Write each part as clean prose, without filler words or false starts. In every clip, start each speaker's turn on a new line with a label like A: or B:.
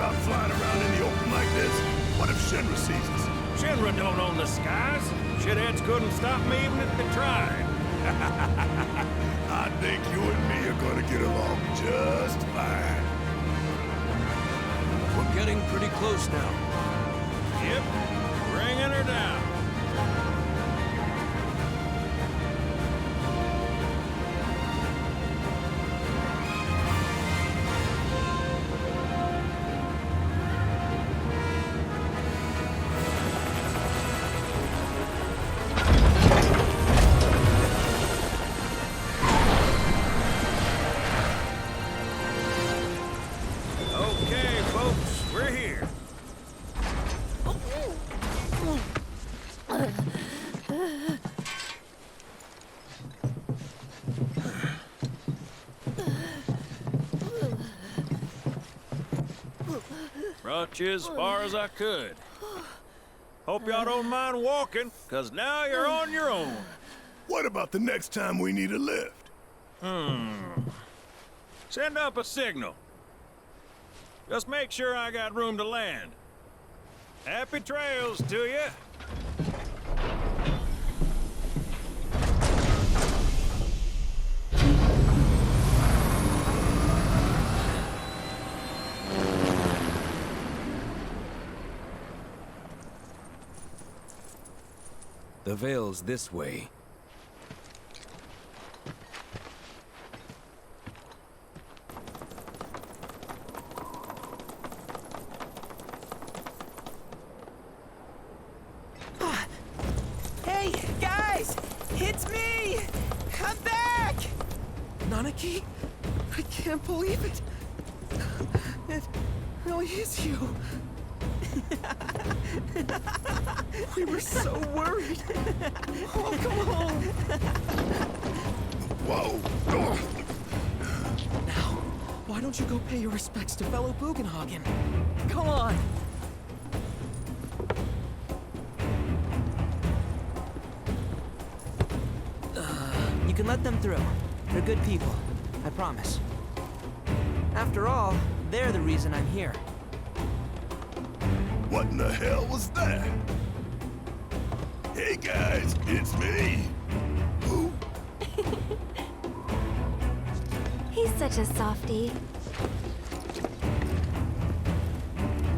A: about flying around in the open like this? What if Shinra sees us?
B: Shinra don't own the skies. Shitheads couldn't stop me even if they tried.
A: I think you and me are gonna get along just fine.
C: We're getting pretty close now.
B: Yep, bringing her down. Okay, folks, we're here. Brought you as far as I could. Hope y'all don't mind walking, cause now you're on your own.
A: What about the next time we need a lift?
B: Send up a signal. Just make sure I got room to land. Happy trails to you.
C: The Vale's this way.
D: Hey, guys! It's me! I'm back! Nanaki? I can't believe it! It really is you! We were so worried! Welcome home!
A: Whoa!
D: Now, why don't you go pay your respects to fellow Bugenhagen? Come on! You can let them through. They're good people. I promise. After all, they're the reason I'm here.
A: What in the hell was that? Hey guys, it's me! Who?
E: He's such a softie.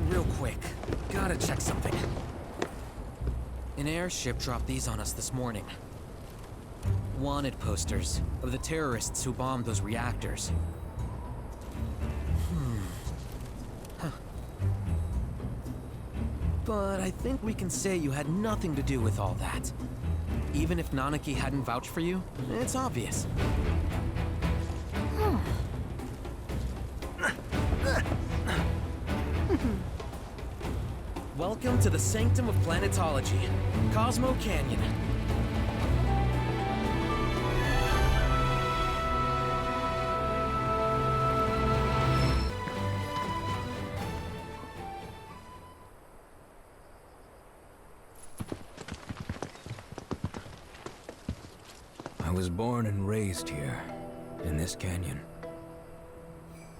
D: Real quick, gotta check something. An airship dropped these on us this morning. Wanted posters of the terrorists who bombed those reactors. But I think we can say you had nothing to do with all that. Even if Nanaki hadn't vouched for you, it's obvious. Welcome to the sanctum of planetology, Cosmo Canyon.
C: I was born and raised here, in this canyon.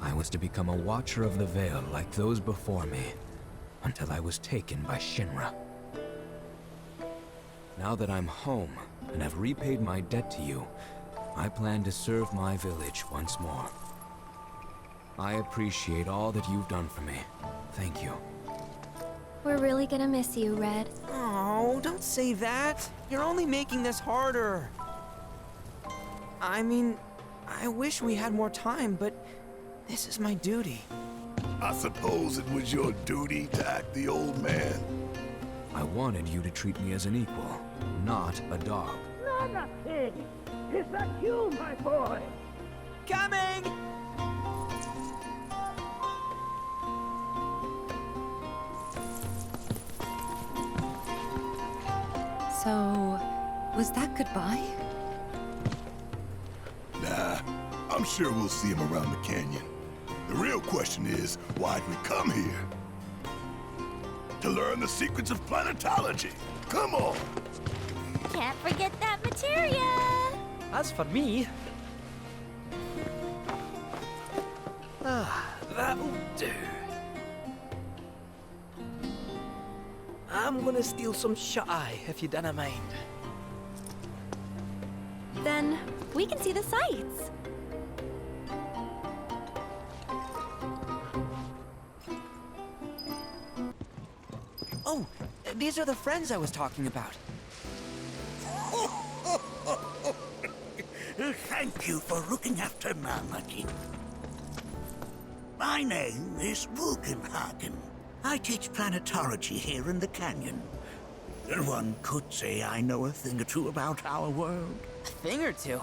C: I was to become a watcher of the Vale like those before me, until I was taken by Shinra. Now that I'm home, and have repaid my debt to you, I plan to serve my village once more. I appreciate all that you've done for me. Thank you.
E: We're really gonna miss you, Red.
D: Oh, don't say that. You're only making this harder. I mean, I wish we had more time, but this is my duty.
A: I suppose it was your duty to act the old man.
C: I wanted you to treat me as an equal, not a dog.
F: Not a pig! Is that you, my boy?
D: Coming!
G: So, was that goodbye?
A: Nah, I'm sure we'll see him around the canyon. The real question is, why'd we come here? To learn the secrets of planetology. Come on!
E: Can't forget that materia!
D: As for me... that'll do.
H: I'm gonna steal some shut-eye, if you don't mind.
E: Then we can see the sights.
D: Oh, these are the friends I was talking about.
I: Thank you for looking after Namaki. My name is Vulcanhagen. I teach planetology here in the canyon. One could say I know a thing or two about our world.
D: A thing or two?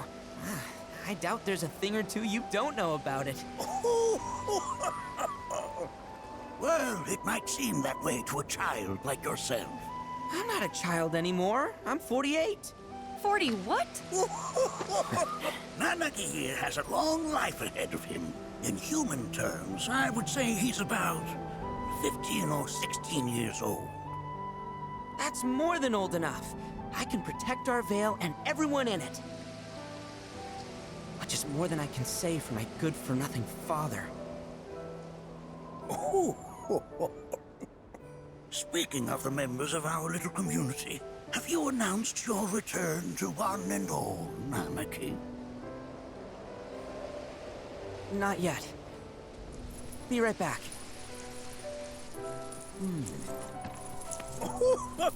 D: I doubt there's a thing or two you don't know about it.
I: Well, it might seem that way to a child like yourself.
D: I'm not a child anymore. I'm 48.
G: 40 what?
I: Namaki here has a long life ahead of him. In human terms, I would say he's about 15 or 16 years old.
D: That's more than old enough. I can protect our Vale and everyone in it. Which is more than I can say for my good-for-nothing father.
I: Speaking of the members of our little community, have you announced your return to one and all, Namaki?
D: Not yet. Be right back.
I: But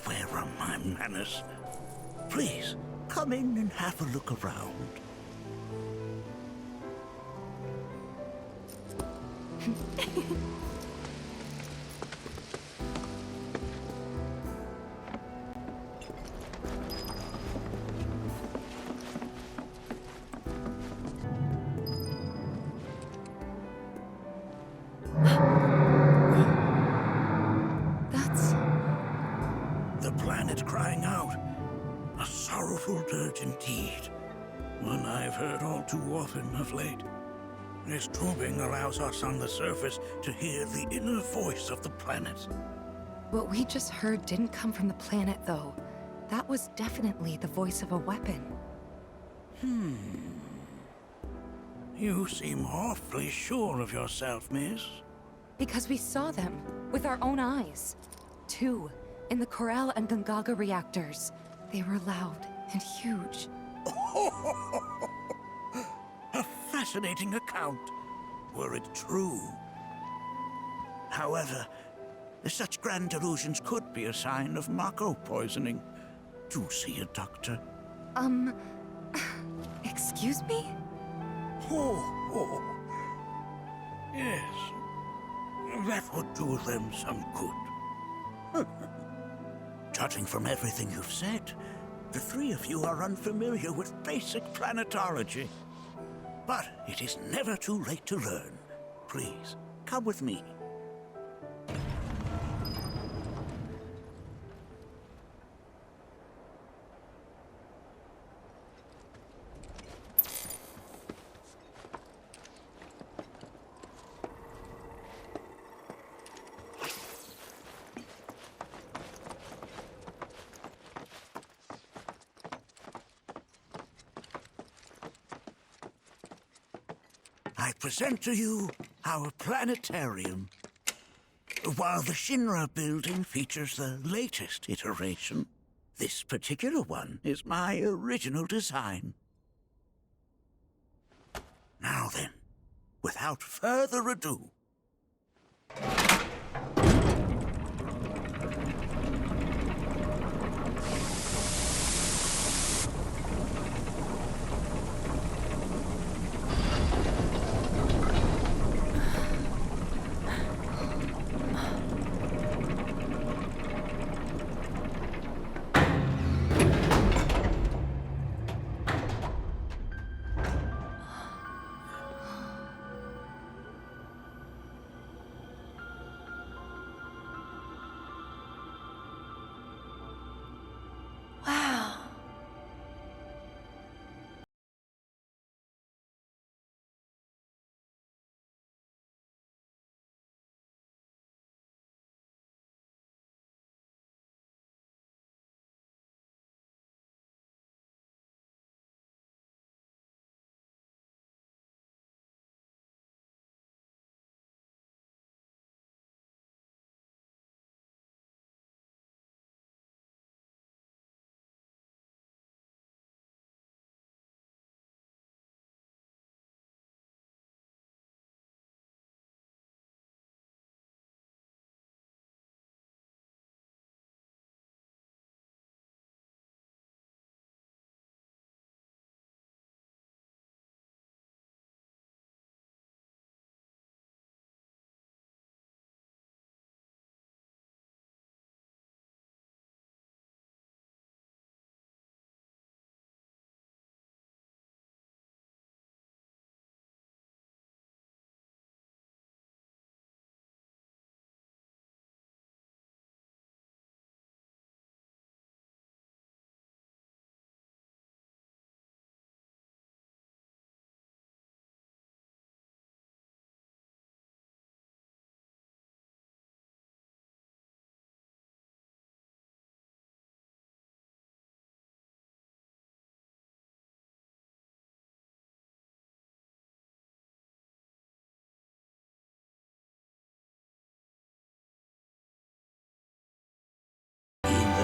I: where are my manners? Please, come in and have a look around. The planet crying out. A sorrowful dirge indeed. One I've heard all too often of late. This tubing allows us on the surface to hear the inner voice of the planet.
G: What we just heard didn't come from the planet, though. That was definitely the voice of a weapon.
I: You seem awfully sure of yourself, miss.
G: Because we saw them, with our own eyes. 2, in the Corel and Gungaga reactors. They were loud and huge.
I: A fascinating account, were it true. However, such grand delusions could be a sign of Mako poisoning. Do see a doctor.
G: Excuse me?
I: Yes. That would do them some good. Judging from everything you've said, the three of you are unfamiliar with basic planetology. But it is never too late to learn. Please, come with me. I present to you our planetarium. While the Shinra building features the latest iteration, this particular one is my original design. Now then, without further ado,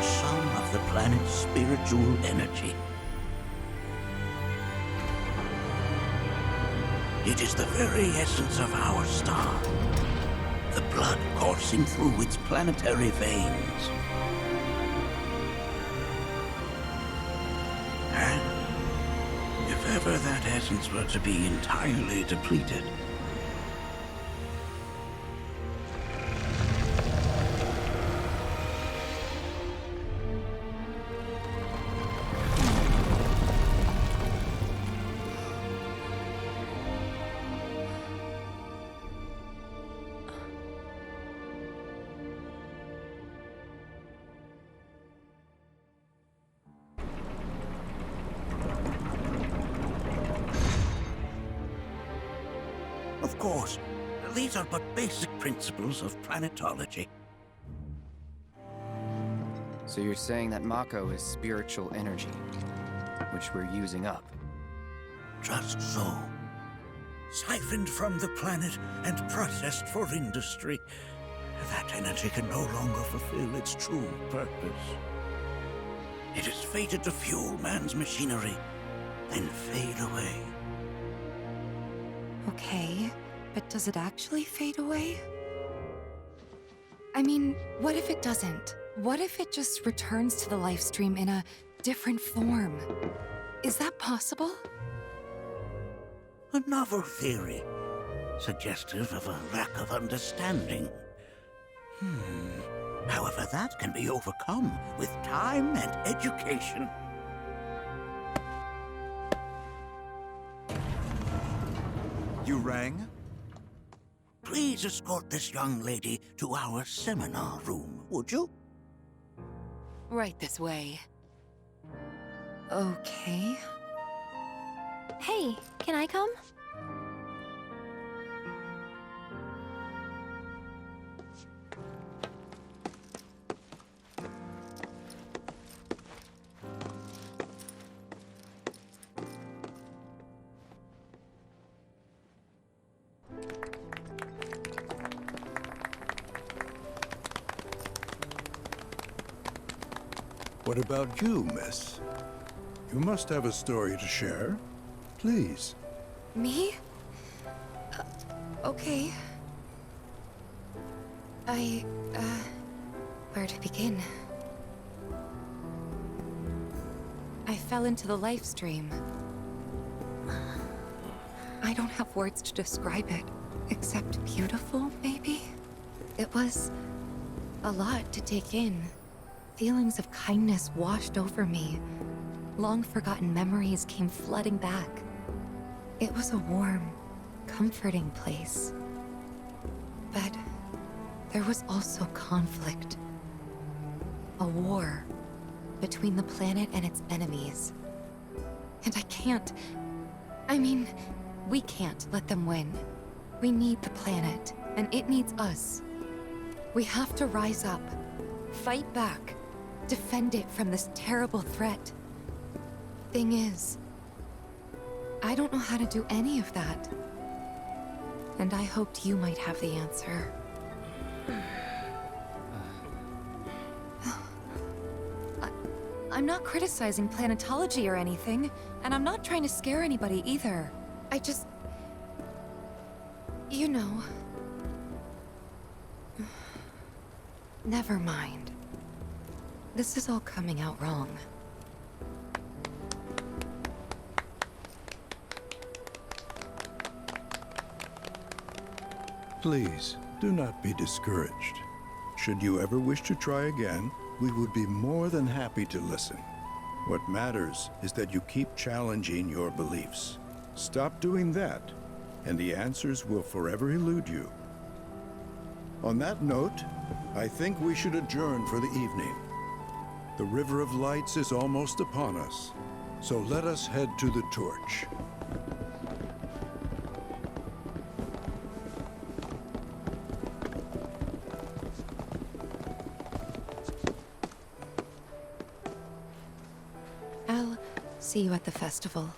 I: the sum of the planet's spiritual energy. It is the very essence of our star, the blood coursing through its planetary veins. And if ever that essence were to be entirely depleted, of course, these are but basic principles of planetology.
J: So you're saying that Mako is spiritual energy, which we're using up?
I: Just so. Siphoned from the planet and processed for industry, that energy can no longer fulfill its true purpose. It is fated to fuel man's machinery, then fade away.
G: Okay, but does it actually fade away? I mean, what if it doesn't? What if it just returns to the life stream in a different form? Is that possible?
I: A novel theory, suggestive of a lack of understanding. However, that can be overcome with time and education.
K: You rang?
I: Please escort this young lady to our seminar room, would you?
G: Right this way. Okay.
E: Hey, can I come?
A: What about you, miss? You must have a story to share. Please.
G: Me? Okay. Where to begin? I fell into the life stream. I don't have words to describe it, except beautiful, maybe? It was a lot to take in. Feelings of kindness washed over me. Long-forgotten memories came flooding back. It was a warm, comforting place. But there was also conflict. A war between the planet and its enemies. And we can't let them win. We need the planet, and it needs us. We have to rise up, fight back, defend it from this terrible threat. Thing is, I don't know how to do any of that. And I hoped you might have the answer. I'm not criticizing planetology or anything, and I'm not trying to scare anybody either. I just... you know... Never mind. This is all coming out wrong.
A: Please, do not be discouraged. Should you ever wish to try again, we would be more than happy to listen. What matters is that you keep challenging your beliefs. Stop doing that, and the answers will forever elude you. On that note, I think we should adjourn for the evening. The River of Lights is almost upon us, so let us head to the torch.
G: I'll see you at the festival.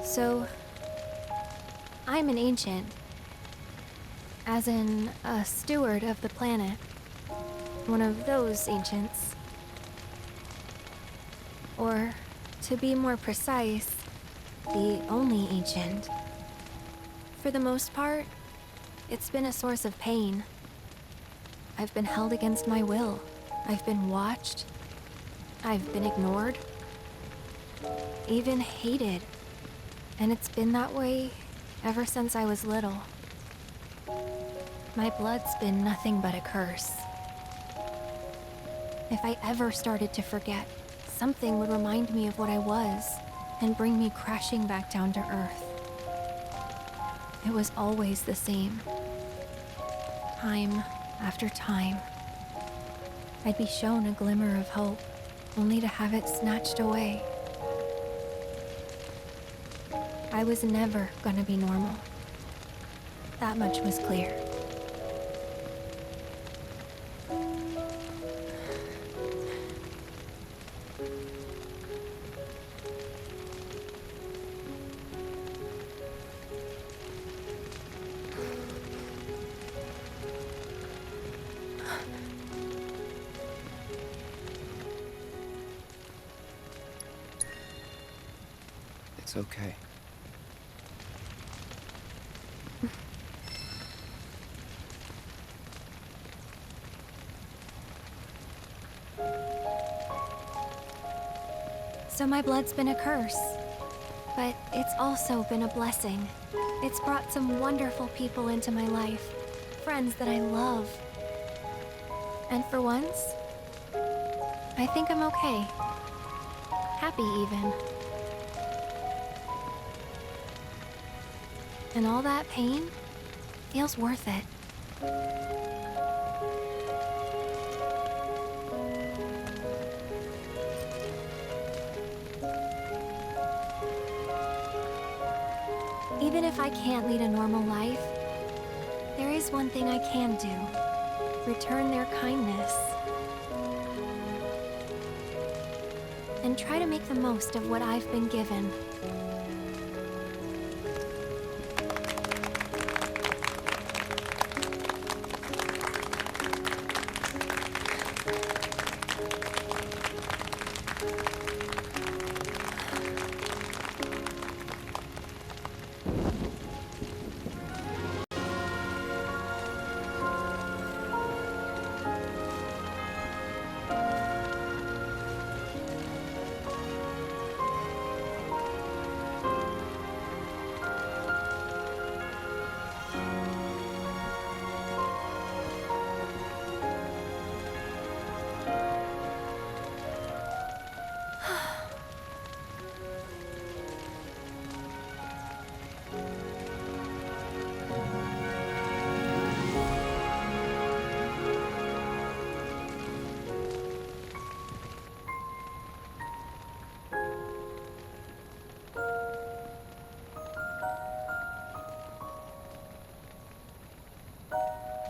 E: So, I'm an ancient. As in, a steward of the planet. One of those ancients. Or, to be more precise, the only ancient. For the most part, it's been a source of pain. I've been held against my will. I've been watched. I've been ignored. Even hated. And it's been that way ever since I was little. My blood's been nothing but a curse. If I ever started to forget, something would remind me of what I was and bring me crashing back down to Earth. It was always the same. Time after time. I'd be shown a glimmer of hope, only to have it snatched away. I was never gonna be normal. That much was clear.
J: It's okay.
E: So my blood's been a curse, but it's also been a blessing. It's brought some wonderful people into my life, friends that I love. And for once, I think I'm okay. Happy even. And all that pain feels worth it. Even if I can't lead a normal life, there is one thing I can do. Return their kindness. And try to make the most of what I've been given.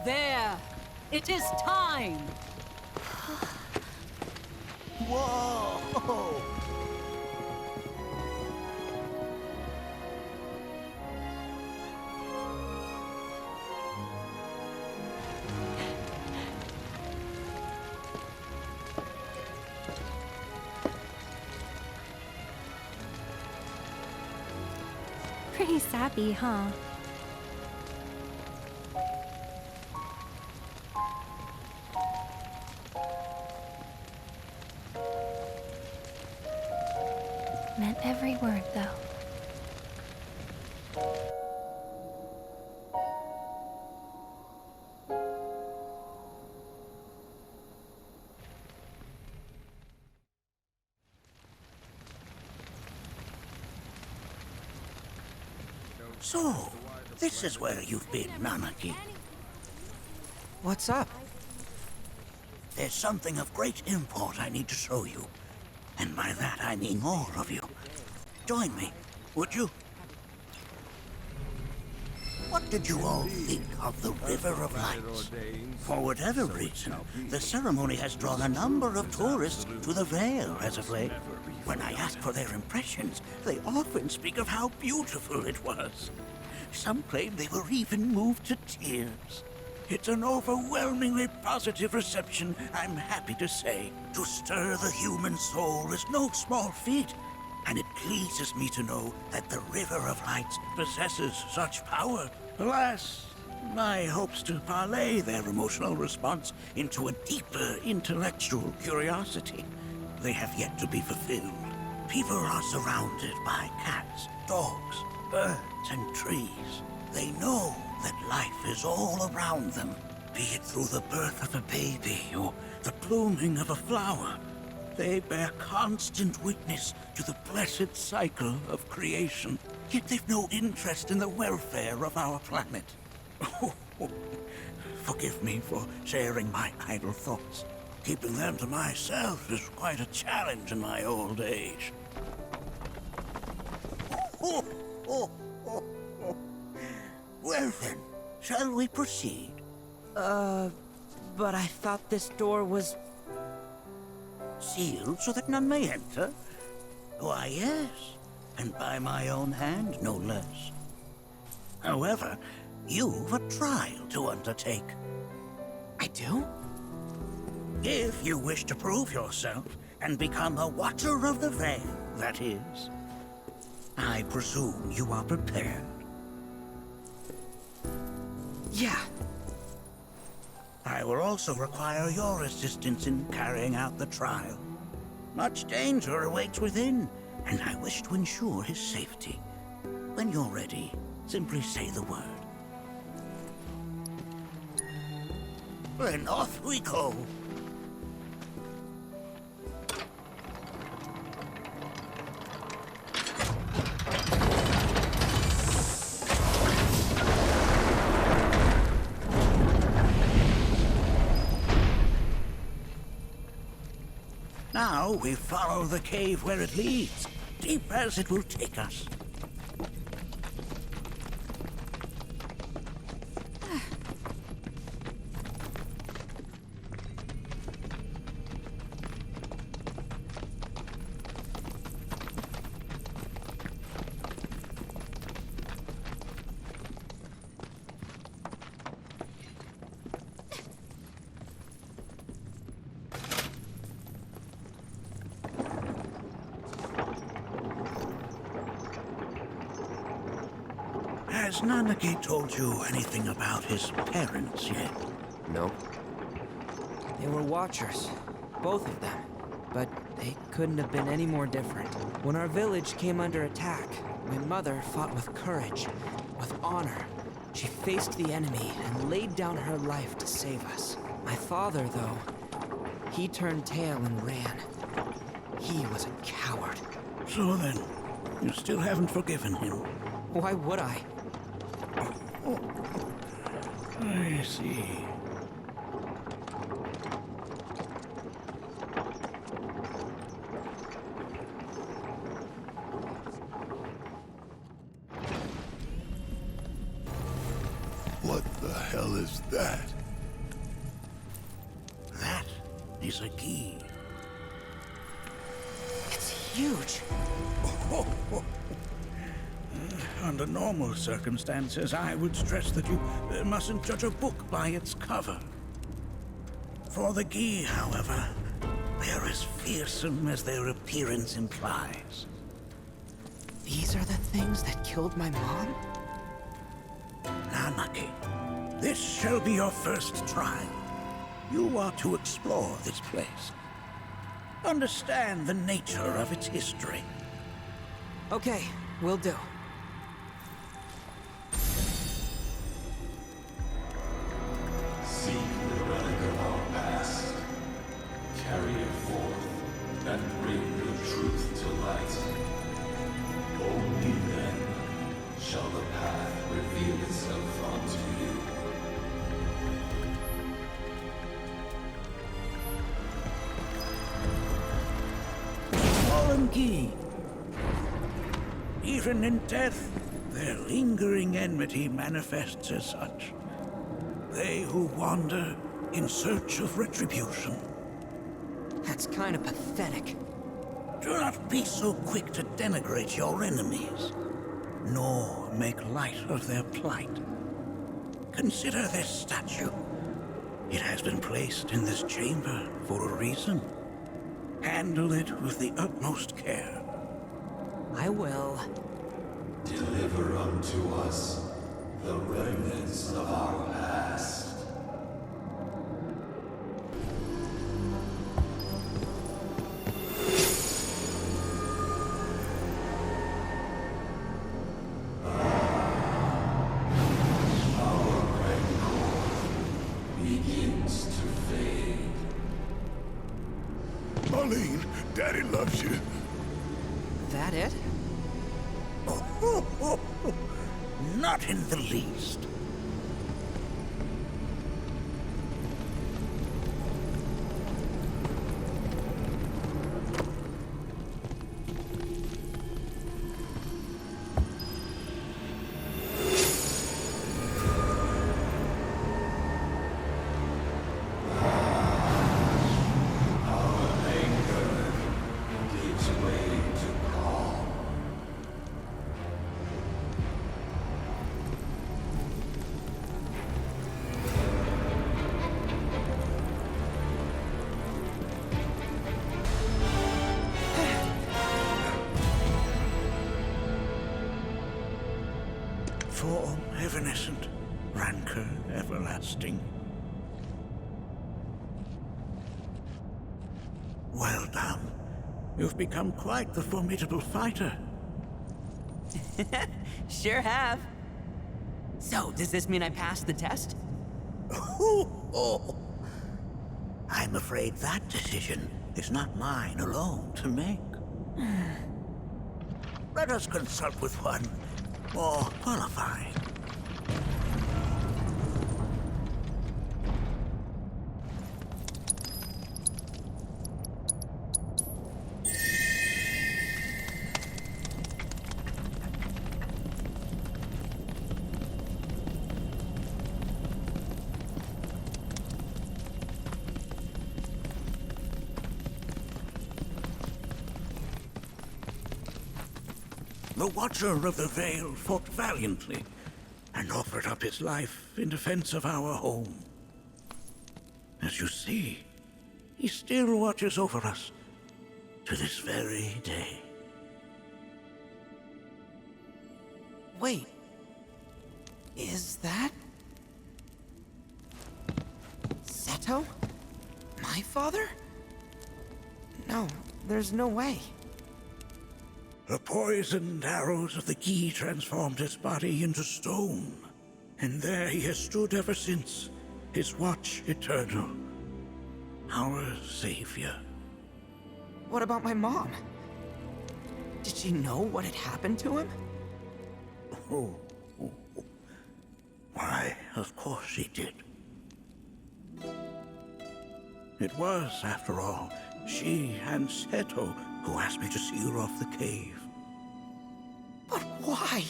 L: There! It is time!
I: Whoa!
E: Pretty sappy, huh? Meant every word, though.
I: So, this is where you've been, Nanaki.
H: What's up?
I: There's something of great import I need to show you. And by that I mean all of you. Join me, would you? What did you all think of the River of Lights? For whatever reason, the ceremony has drawn a number of tourists to the Vale as of late. When I ask for their impressions, they often speak of how beautiful it was. Some claim they were even moved to tears. It's an overwhelmingly positive reception, I'm happy to say. To stir the human soul is no small feat, and it pleases me to know that the River of Lights possesses such power. Alas, my hopes to parlay their emotional response into a deeper intellectual curiosity, they have yet to be fulfilled. People are surrounded by cats, dogs, birds, and trees. They know that life is all around them, be it through the birth of a baby or the blooming of a flower. They bear constant witness to the blessed cycle of creation, yet they've no interest in the welfare of our planet. Forgive me for sharing my idle thoughts. Keeping them to myself is quite a challenge in my old age. Well then, shall we proceed?
H: But I thought this door was...
I: Sealed so that none may enter? Why, yes, and by my own hand, no less. However, you've a trial to undertake.
H: I do?
I: If you wish to prove yourself and become a Watcher of the Vale, that is. I presume you are prepared.
H: Yeah.
I: I will also require your assistance in carrying out the trial. Much danger awaits within, and I wish to ensure his safety. When you're ready, simply say the word. Then off we go. Now we follow the cave where it leads, deep as it will take us. Has Nanaki told you anything about his parents yet?
J: Nope.
H: They were Watchers, both of them. But they couldn't have been any more different. When our village came under attack, my mother fought with courage, with honor. She faced the enemy and laid down her life to save us. My father, though, he turned tail and ran. He was a coward.
I: So then, you still haven't forgiven him?
H: Why would I?
I: Oh, I see.
A: What the hell is that?
I: That is a key.
H: It's huge.
I: Under normal circumstances, I would stress that you mustn't judge a book by its cover. For the Gi, however, they're as fearsome as their appearance implies.
H: These are the things that killed my mom?
I: Nanaki, this shall be your first trial. You are to explore this place. Understand the nature of its history.
H: Okay, will do.
M: Seek the relic of our past. Carry it forth and bring the truth to light. Only then shall the path reveal itself unto you.
I: Fallen Gi. Even in death, Their lingering enmity manifests as such. They who wander in search of retribution.
H: That's kind of pathetic.
I: Do not be so quick to denigrate your enemies, nor make light of their plight. Consider this statue. It has been placed in this chamber for a reason. Handle it with the utmost care.
H: I will.
M: Deliver unto us the remnants of our past.
A: Marlene, Daddy loves you.
H: That it?
I: Not in the least. Form evanescent, rancor everlasting. Well done. You've become quite the formidable fighter.
H: Sure have. So, does this mean I passed the test?
I: I'm afraid that decision is not mine alone to make. Let us consult with one more qualified. The Watcher of the Vale fought valiantly and offered up his life in defense of our home. As you see, he still watches over us to this very day.
H: Wait. Is that... Seto? My father? No, there's no way.
I: The poisoned arrows of the key transformed his body into stone, and there he has stood ever since, his watch eternal, our savior.
H: What about my mom? Did she know what had happened to him?
I: Why, of course she did. It was, after all, she and Seto who asked me to see her off the cave.
H: But why?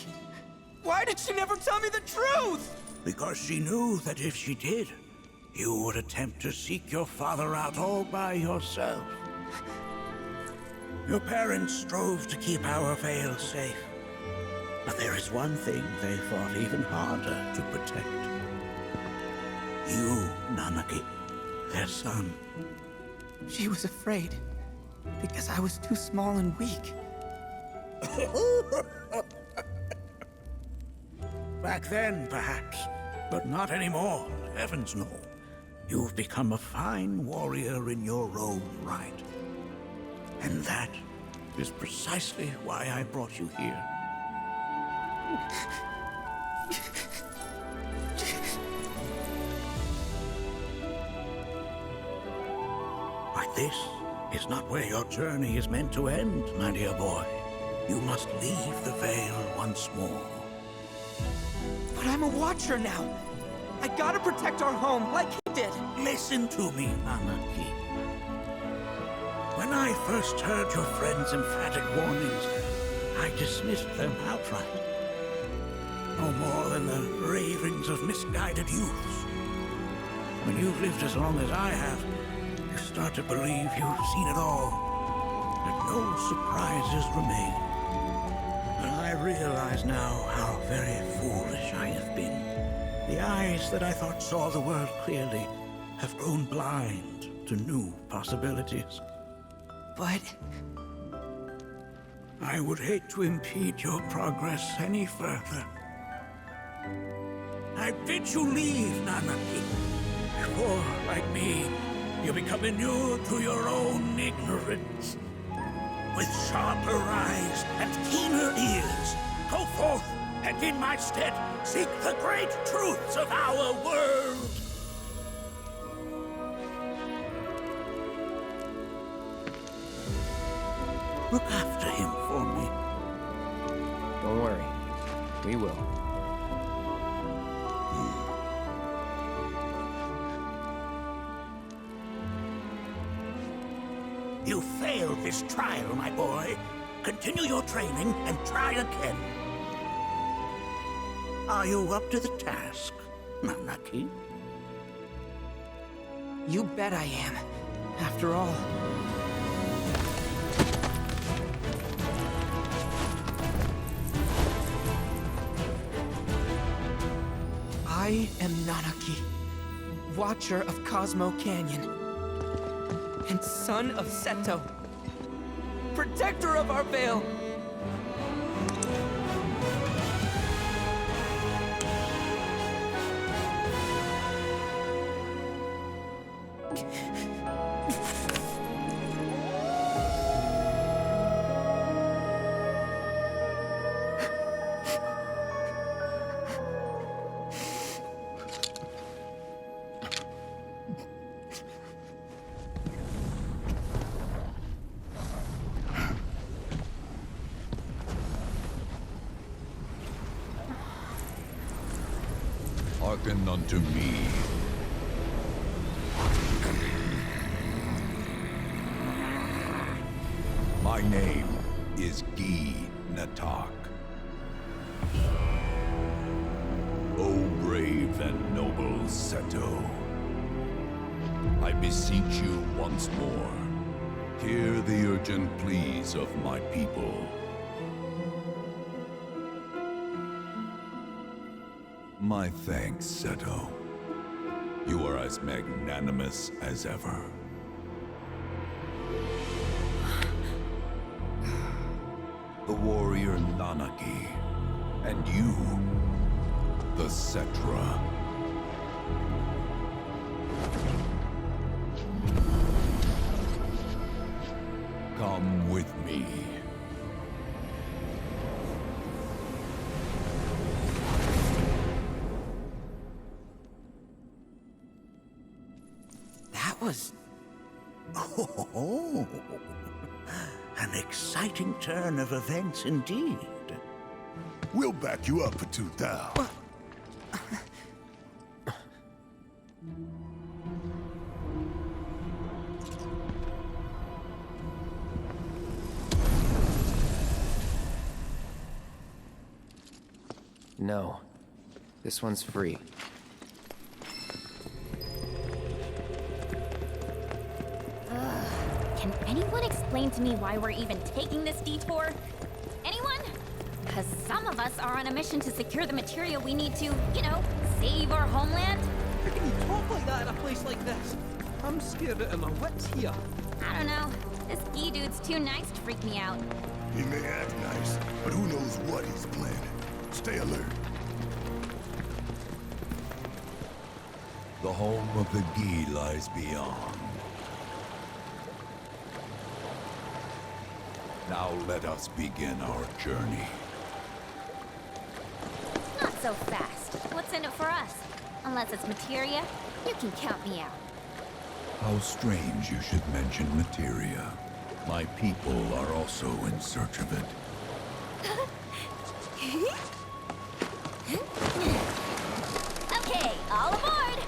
H: Why did she never tell me the truth?
I: Because she knew that if she did, you would attempt to seek your father out all by yourself. Your parents strove to keep our Vale safe. But there is one thing they fought even harder to protect. You, Nanaki, their son.
H: She was afraid, because I was too small and weak.
I: Back then, perhaps, but not anymore, heavens no. You've become a fine warrior in your own right. And that is precisely why I brought you here. But this is not where your journey is meant to end, my dear boy. You must leave the Vale once more.
H: But I'm a Watcher now. I gotta protect our home, like he did.
I: Listen to me, Nanaki. When I first heard your friend's emphatic warnings, I dismissed them outright. no more than the ravings of misguided youths. When you've lived as long as I have, you start to believe you've seen it all, that no surprises remain. But I realize now how very foolish I have been. The eyes that I thought saw the world clearly have grown blind to new possibilities.
H: But...
I: I would hate to impede your progress any further. I bid you leave, Nanaki, before, like me, you become inured to your own ignorance. With sharper eyes and keener ears, go forth and in my stead seek the great truths of our world. Look after him for me.
J: Don't worry. We will.
I: You failed this trial, my boy. Continue your training and try again. Are you up to the task, Nanaki?
H: you bet I am. After all... I am Nanaki, Watcher of Cosmo Canyon, and son of Seto, protector of our Vale.
M: Hearken unto me. My name is Gi Natak. O brave and noble Seto, I beseech you once more, hear the urgent pleas of my people. My thanks, Seto. You are as magnanimous as ever. The warrior Nanaki, and you, the Cetra. Come with me.
H: Was...
I: Oh, an exciting turn of events indeed.
A: We'll back you up for 2,000.
J: No. This one's free.
N: Can anyone explain to me why we're even taking this detour? Anyone? Because some of us are on a mission to secure the material we need to, you know, save our homeland.
H: How can you talk like that in a place like this? I'm scared out of my wits here.
N: I don't know. This Gi dude's too nice to freak me out.
A: He may act nice, but who knows what he's planning. Stay alert.
M: The home of the Gi lies beyond. Now let us begin our journey.
N: Not so fast. What's in it for us? Unless it's materia, you can count me out.
M: How strange you should mention materia. My people are also in search of it.
N: Okay, all aboard!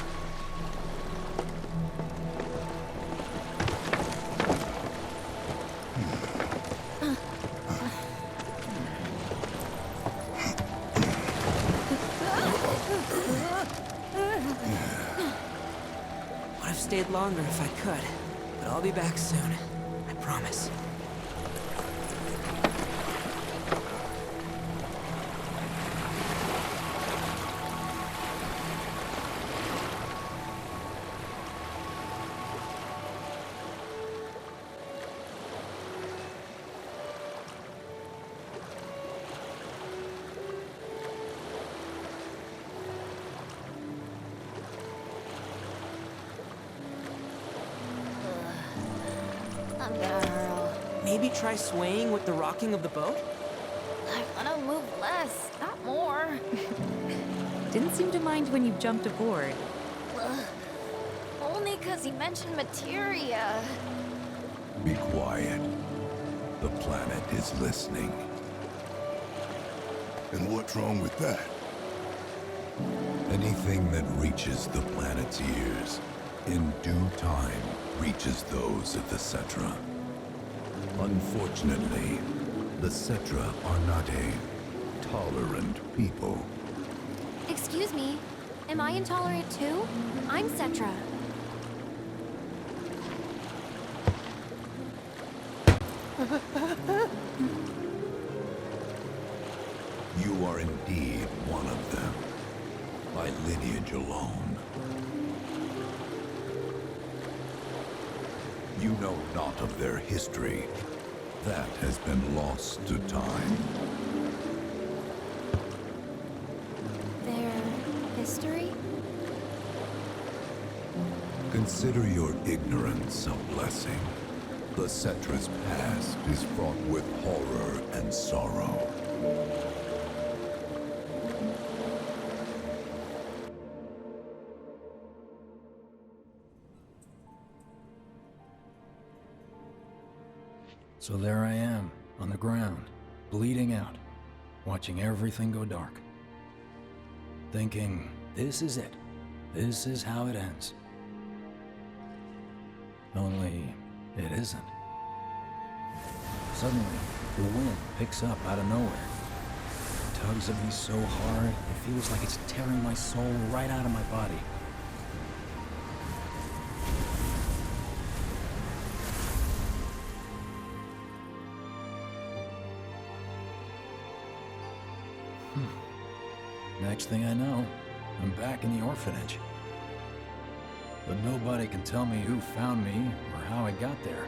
H: longer if I could, but I'll be back soon. I promise.
N: I'm gonna hurl.
H: Maybe try swaying with the rocking of the boat?
N: I wanna move less, not more.
G: Didn't seem to mind when you jumped aboard.
N: Only 'cause he mentioned materia.
A: Be quiet. The planet is listening. And what's wrong with that? Anything that reaches the planet's ears, in due time, reaches those of the Cetra. Unfortunately, the Cetra are not a tolerant people.
E: Excuse me, am I intolerant too? I'm Cetra.
A: You are indeed one of them, by lineage alone. You know not of their history. That has been lost to time.
E: Their history?
A: Consider your ignorance a blessing. The Cetra's past is fraught with horror and sorrow.
O: So there I am, on the ground, bleeding out, watching everything go dark. Thinking, this is it. This is how it ends. Only, it isn't. Suddenly, the wind picks up out of nowhere. It tugs at me so hard, it feels like it's tearing my soul right out of my body. Next thing I know, I'm back in the orphanage. But nobody can tell me who found me or how I got there.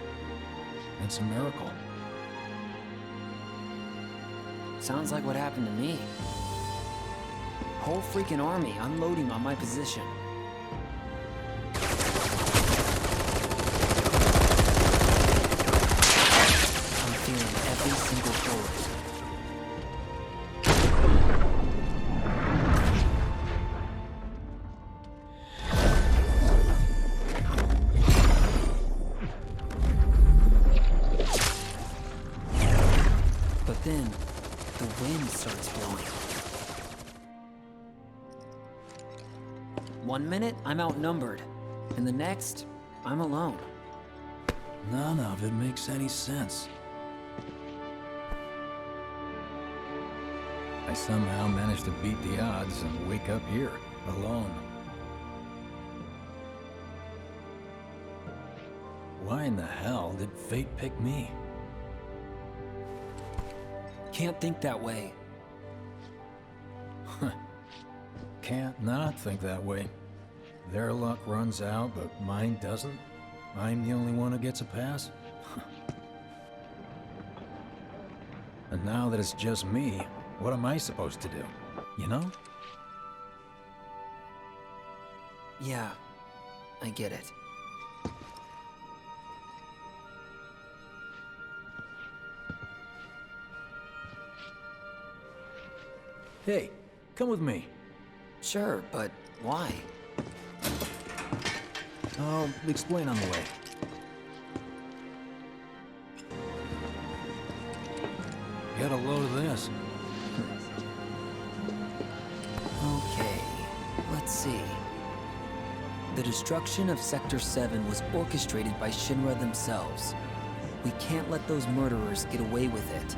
O: It's a miracle.
D: Sounds like what happened to me. Whole freaking army unloading on my position. I'm feeling every single bullet. Then, the wind starts blowing. 1 minute, I'm outnumbered. And the next, I'm alone.
O: None of it makes any sense. I somehow managed to beat the odds and wake up here, alone. Why in the hell did fate pick me?
D: Can't think that way.
O: Can't not think that way. Their luck runs out, but mine doesn't. I'm the only one who gets a pass. And now that it's just me, what am I supposed to do? You know?
D: Yeah, I get it.
O: Hey, come with me.
D: Sure, but why?
O: I'll explain on the way. Get a load of this.
D: Okay, let's see. The destruction of Sector 7 was orchestrated by Shinra themselves. We can't let those murderers get away with it.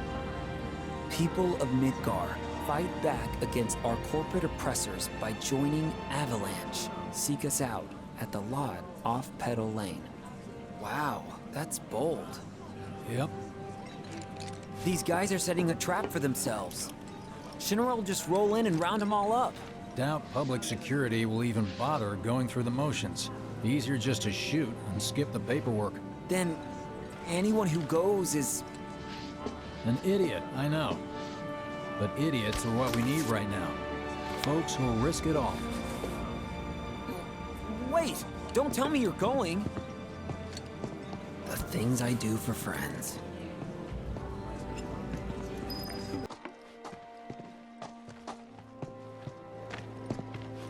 D: People of Midgar, fight back against our corporate oppressors by joining Avalanche. Seek us out, at the lot off Petal Lane. Wow, that's bold.
O: Yep.
D: These guys are setting a trap for themselves. Shinra will just roll in and round them all up.
O: Doubt public security will even bother going through the motions. Easier just to shoot and skip the paperwork.
D: Then anyone who goes is...
O: An idiot, I know. But idiots are what we need right now. Folks who'll risk it all.
D: Wait! Don't tell me you're going! The things I do for friends.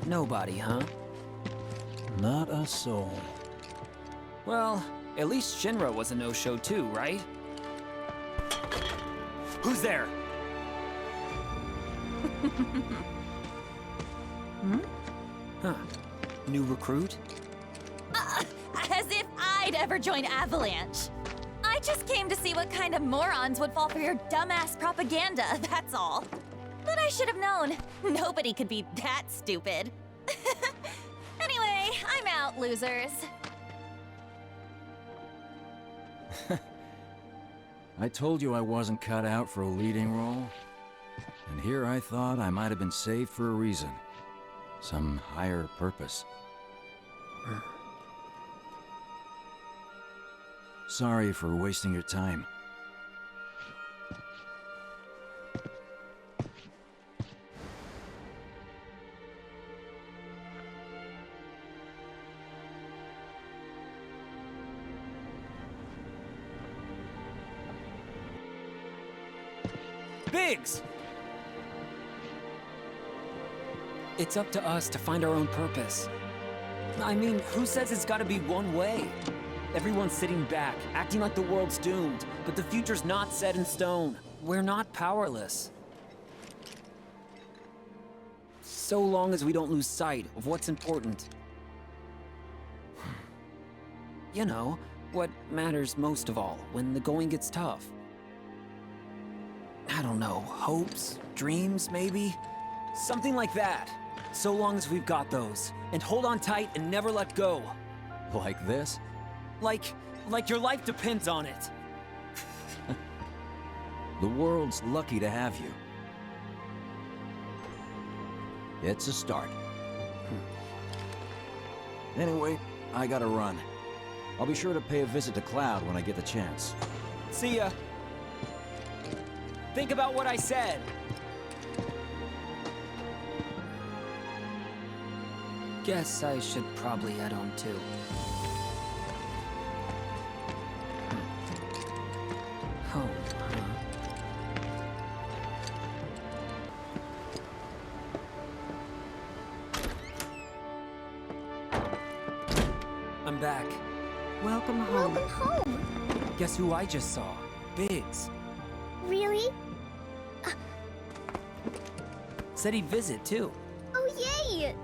D: Nobody, huh?
O: Not a soul.
D: Well, at least Shinra was a no-show too, right? Who's there?
L: Hmm?
D: Huh. New recruit?
N: As if I'd ever join Avalanche. I just came to see what kind of morons would fall for your dumbass propaganda, that's all. But I should have known. Nobody could be that stupid. Anyway, I'm out, losers.
O: I told you I wasn't cut out for a leading role. And here I thought I might have been saved for a reason. Some higher purpose. Sorry for wasting your time.
D: Biggs! It's up to us to find our own purpose. I mean, who says it's gotta be one way? Everyone's sitting back, acting like the world's doomed, but the future's not set in stone. We're not powerless. So long as we don't lose sight of what's important. You know, what matters most of all when the going gets tough. I don't know, hopes, dreams, maybe? Something like that. So long as we've got those. And hold on tight and never let go.
O: Like this?
D: Like your life depends on it.
O: The world's lucky to have you. It's a start. Anyway, I gotta run. I'll be sure to pay a visit to Cloud when I get the chance.
D: See ya. Think about what I said. Guess I should probably head home too. Home, huh? I'm back.
L: Welcome home.
N: Welcome home.
D: Guess who I just saw? Biggs.
N: Really?
D: Said he'd visit too.
N: Oh, yay!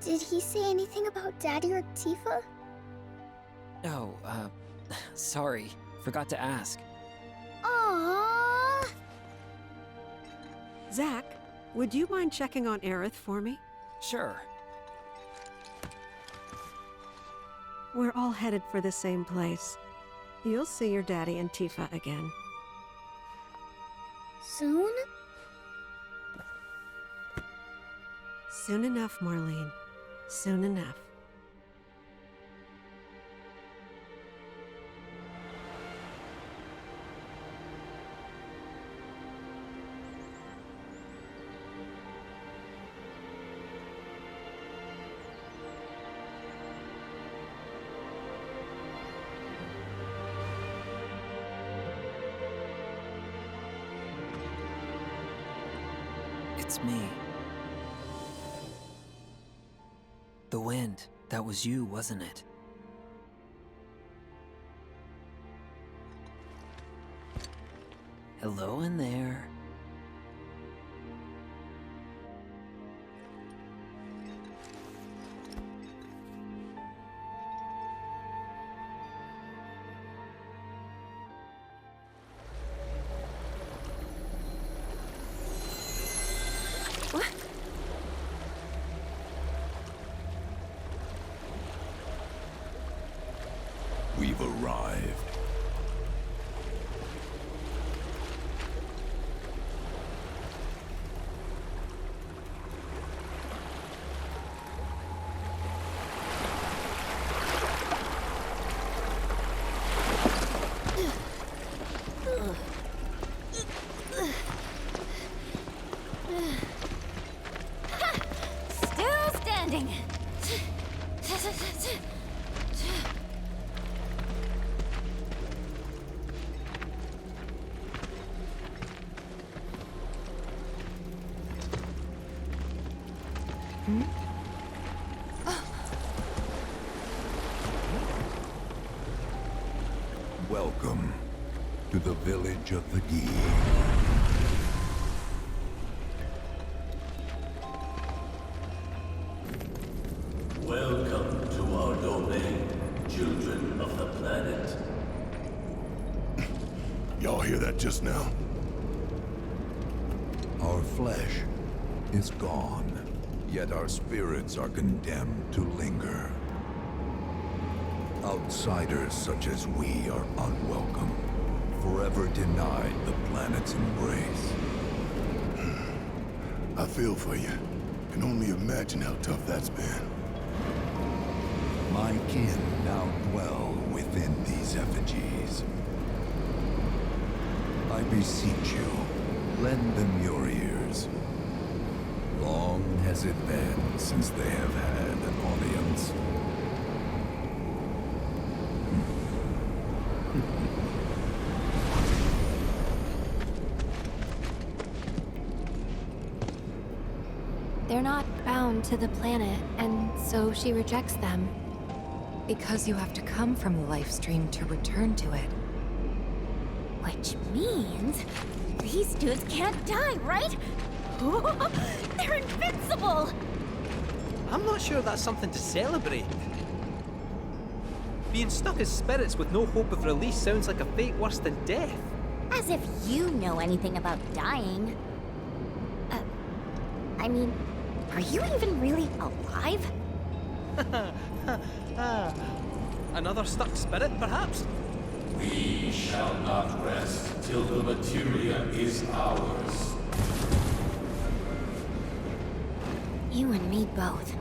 N: Did he say anything about Daddy or Tifa?
D: Oh, sorry. Forgot to ask.
N: Aww.
L: Zach, would you mind checking on Aerith for me?
D: Sure.
L: We're all headed for the same place. You'll see your daddy and Tifa again.
N: Soon?
L: Soon enough, Marlene. Soon enough.
D: It's me. The wind. That was you, wasn't it? Hello in there.
M: We've arrived.
N: Still standing.
M: Welcome to the village of the Gi.
P: Welcome to our domain, children of the planet.
A: Y'all hear that just now?
M: Our flesh is gone, yet our spirits are condemned to linger. Outsiders such as we are unwelcome, forever denied the planet's embrace.
A: I feel for you. Can only imagine how tough that's been.
M: My kin now dwell within these effigies. I beseech you, lend them your ears. Long has it been since they have had an audience.
E: They're not bound to the planet, and so she rejects them.
G: Because you have to come from the life stream to return to it.
N: Which means these dudes can't die, right? They're invincible!
H: I'm not sure that's something to celebrate. Being stuck as spirits with no hope of release sounds like a fate worse than death.
N: As if you know anything about dying. I mean, are you even really alive?
H: Another stuck spirit, perhaps?
P: We shall not rest till the materia is ours.
N: You and me both.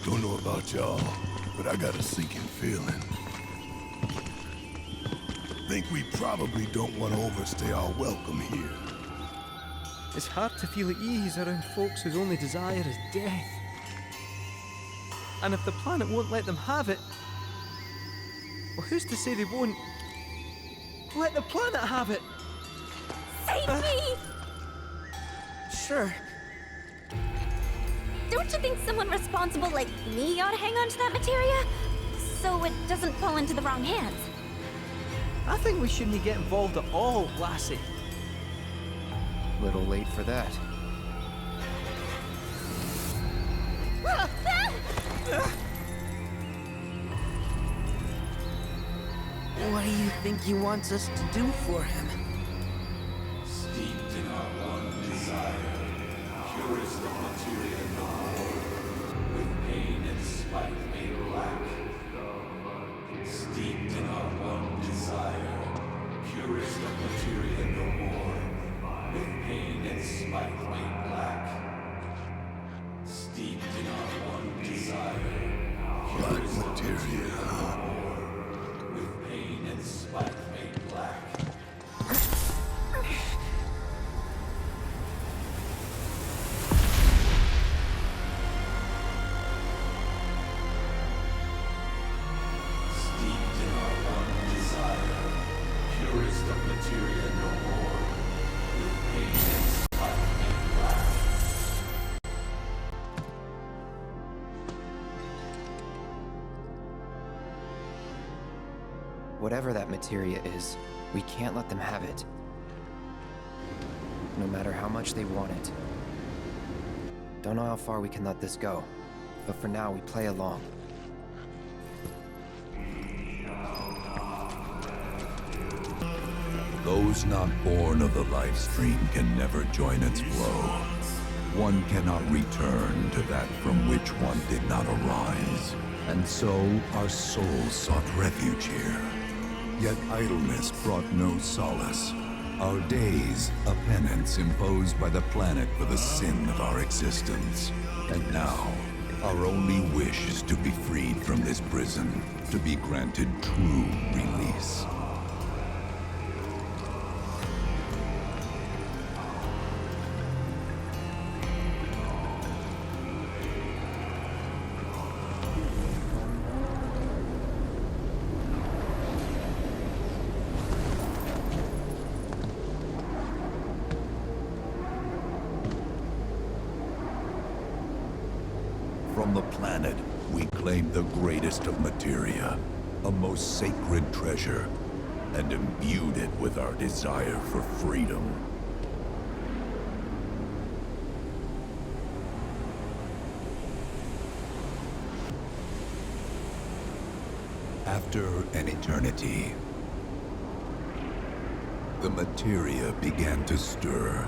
A: Don't know about y'all, but I got a sinking feeling. Think we probably don't want to overstay our welcome here.
H: It's hard to feel at ease around folks whose only desire is death. And if the planet won't let them have it, well, who's to say they won't let the planet have it?
N: Save me!
H: Sure.
N: Don't you think someone responsible like me ought to hang on to that materia? So it doesn't fall into the wrong hands.
H: I think we shouldn't get involved at all, lassie.
J: Little late for that.
H: What do you think he wants us to do for him?
P: Steeped in our one desire, purest of materia no more, with pain and spite made black. Steeped in our one desire, purest of materia no more, with pain and spite made black. Steeped in our one desire,
A: Black materia, huh?
P: with pain and spite made black. Steeped in our one desire, purest of materia no more, with pain and spite made black.
J: Whatever that materia is, we can't let them have it. No matter how much they want it. Don't know how far we can let this go, but for now we play along.
Q: Those not born of the life stream can never join its flow. One cannot return to that from which one did not arise. And so our souls sought refuge here. Yet idleness brought no solace. Our days, a penance imposed by the planet for the sin of our existence. And now, our only wish is to be freed from this prison, to be granted true release. From the planet, we claimed the greatest of materia, a most sacred treasure, and imbued it with our desire for freedom. After an eternity, the materia began to stir,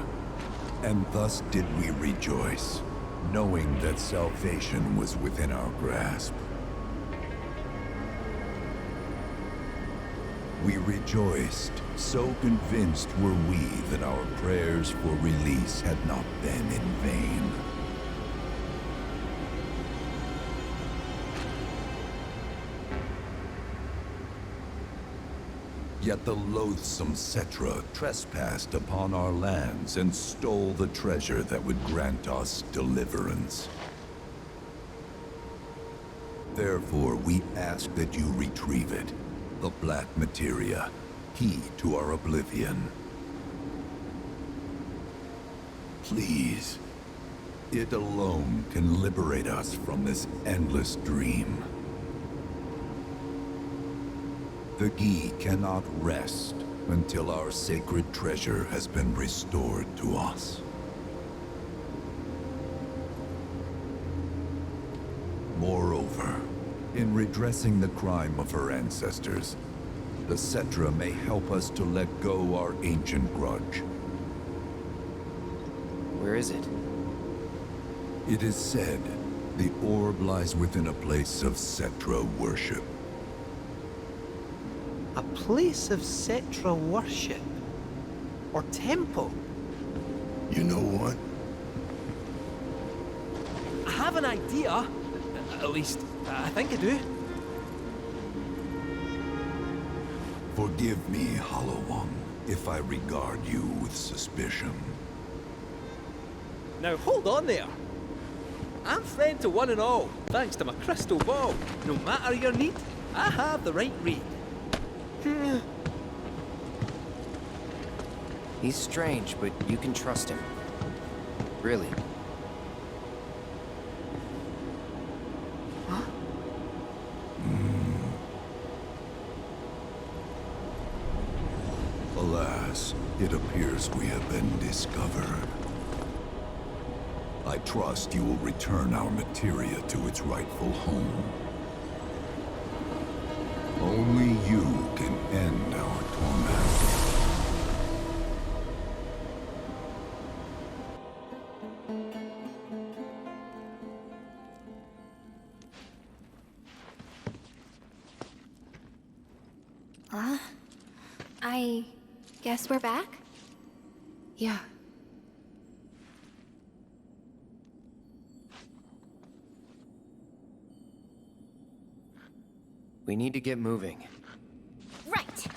Q: and thus did we rejoice, knowing that salvation was within our grasp. We rejoiced, so convinced were we that our prayers for release had not been in vain. Yet the loathsome Cetra trespassed upon our lands and stole the treasure that would grant us deliverance. Therefore, we ask that you retrieve it, the black materia, key to our oblivion. Please, it alone can liberate us from this endless dream. The Gi cannot rest until our sacred treasure has been restored to us. Moreover, in redressing the crime of her ancestors, the Cetra may help us to let go our ancient grudge.
J: Where is it?
Q: It is said the orb lies within a place of Cetra worship.
R: A place of Cetra worship? Or temple?
S: You know what?
R: I have an idea. At least, I think I do.
Q: Forgive me, Hollow One, if I regard you with suspicion.
R: Now hold on there. I'm friend to one and all, thanks to my crystal ball. No matter your need, I have the right read.
J: He's strange, but you can trust him. Really.
R: Huh?
Q: Alas, it appears we have been discovered. I trust you will return our materia to its rightful home. Only you can end our torment.
E: I guess we're back?
G: Yeah.
J: We need to get moving.
N: Right.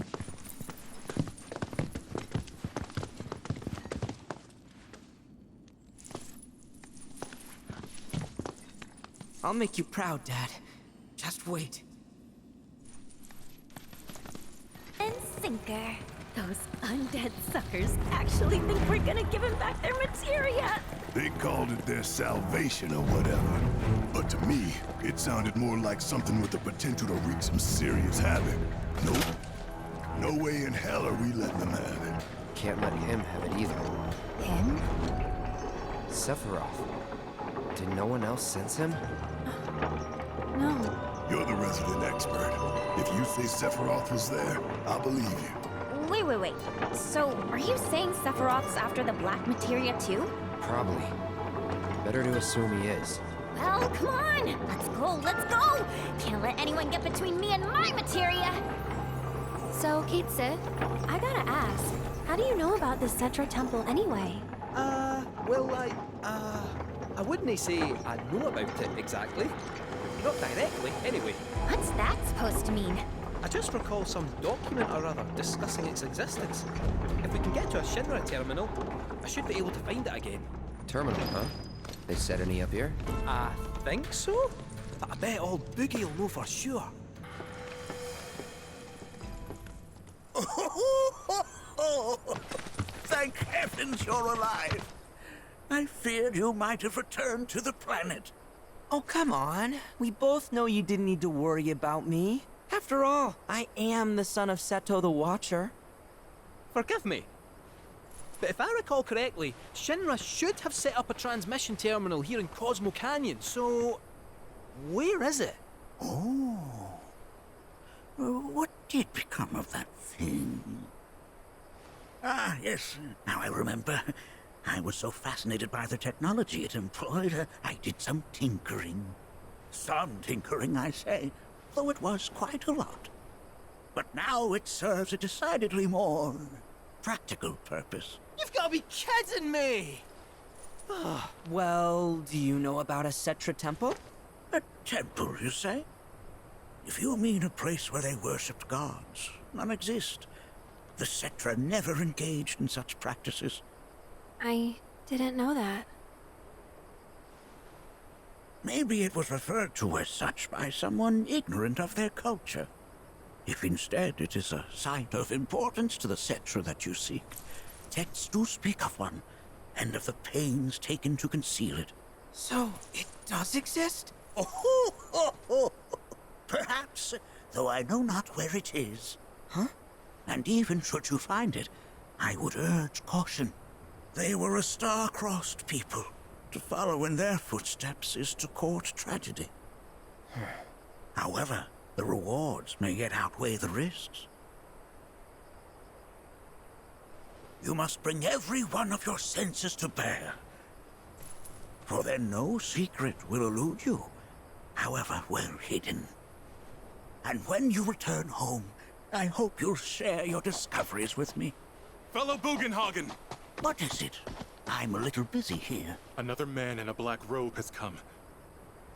H: I'll make you proud, Dad. Just wait.
N: And sinker. Those undead suckers actually think we're gonna give him back their materia.
S: They called it their salvation or whatever. But to me, it sounded more like something with the potential to wreak some serious havoc. Nope. No way in hell are we letting them have it.
J: Can't let him have it either.
G: Him?
J: Sephiroth. Did no one else sense him?
E: No.
S: You're the resident expert. If you say Sephiroth was there, I'll believe you.
N: Wait.
T: Wait. So, are you saying Sephiroth's after the black materia too?
J: Probably. Better to assume he is.
T: Well, come on! Let's go! Can't let anyone get between me and my materia!
E: So, Kate Sith, I gotta ask, how do you know about the Cetra Temple anyway?
R: Well, I wouldn't say I know about it exactly. Not directly, anyway.
T: What's that supposed to mean?
R: I just recall some document or other discussing its existence. If we can get to a Shinra terminal, I should be able to find it again.
J: Terminal, huh? They set any up here?
R: I think so, but I bet old Boogie will know for sure.
I: Thank heavens you're alive. I feared you might have returned to the planet.
H: Oh, come on. We both know you didn't need to worry about me. After all, I am the son of Seto the Watcher.
R: Forgive me, but if I recall correctly, Shinra should have set up a transmission terminal here in Cosmo Canyon, so... where is it?
I: Oh. What did become of that thing? Ah, yes, now I remember. I was so fascinated by the technology it employed, I did some tinkering. Some tinkering, I say, though it was quite a lot. But now it serves a decidedly more practical purpose.
H: You've got to be kidding me! Well, do you know about a Cetra temple?
I: A temple, you say? If you mean a place where they worshipped gods, none exist. The Cetra never engaged in such practices.
E: I didn't know that.
I: Maybe it was referred to as such by someone ignorant of their culture. If instead it is a site of importance to the Cetra that you seek, texts do speak of one, and of the pains taken to conceal it.
H: So, it does exist?
I: Oh, perhaps, though I know not where it is.
H: Huh?
I: And even should you find it, I would urge caution. They were a star-crossed people. To follow in their footsteps is to court tragedy. However, the rewards may yet outweigh the risks. You must bring every one of your senses to bear. For then no secret will elude you, however well hidden. And when you return home, I hope you'll share your discoveries with me.
U: Fellow Bugenhagen!
I: What is it? I'm a little busy here.
U: Another man in a black robe has come.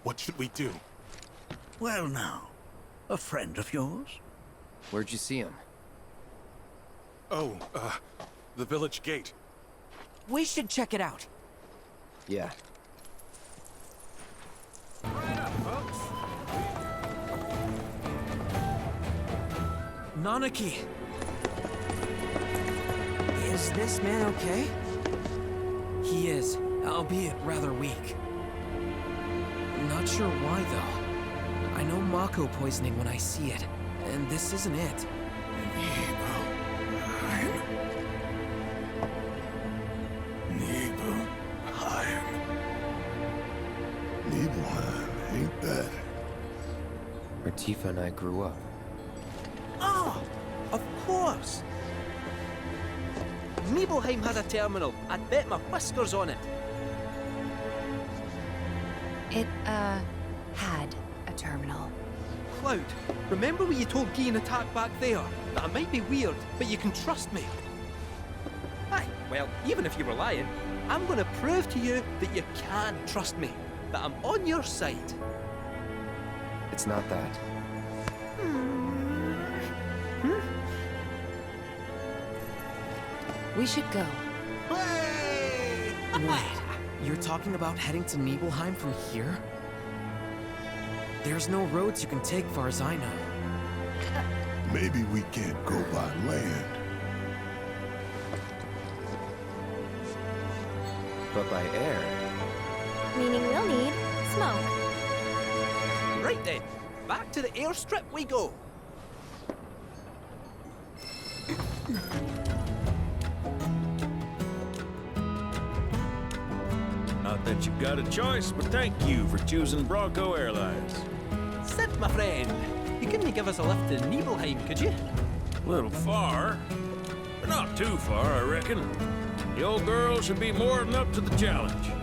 U: What should we do?
I: Well now, a friend of yours?
J: Where'd you see him?
U: Oh, the village gate.
H: We should check it out.
J: Yeah.
H: Nanaki! Is this man okay? He is, albeit rather weak. Not sure why, though. I know Mako poisoning when I see it, and this isn't it.
S: Nibelheim, ain't that?
J: Where Tifa and I grew up.
R: Ah! Of course! Nibelheim had a terminal. I'd bet my whiskers on it.
G: It, had a terminal.
R: Cloud, remember when you told Guy in attack back there? That I might be weird, but you can trust me. Aye, well, even if you were lying, I'm gonna prove to you that you can trust me. That I'm on your side.
J: It's not that.
G: We should go.
H: Wait, you're talking about heading to Nibelheim from here? There's no roads you can take far as I know.
S: Maybe we can't go by land.
J: But by air.
E: Meaning we'll need smoke.
R: Right then, back to the airstrip we go.
B: Not that you've got a choice, but thank you for choosing Bronco Airlines.
R: Sid, my friend, you couldn't give us a lift to Nibelheim, could you?
B: Little far. Not too far, I reckon. The old girl should be more than up to the challenge.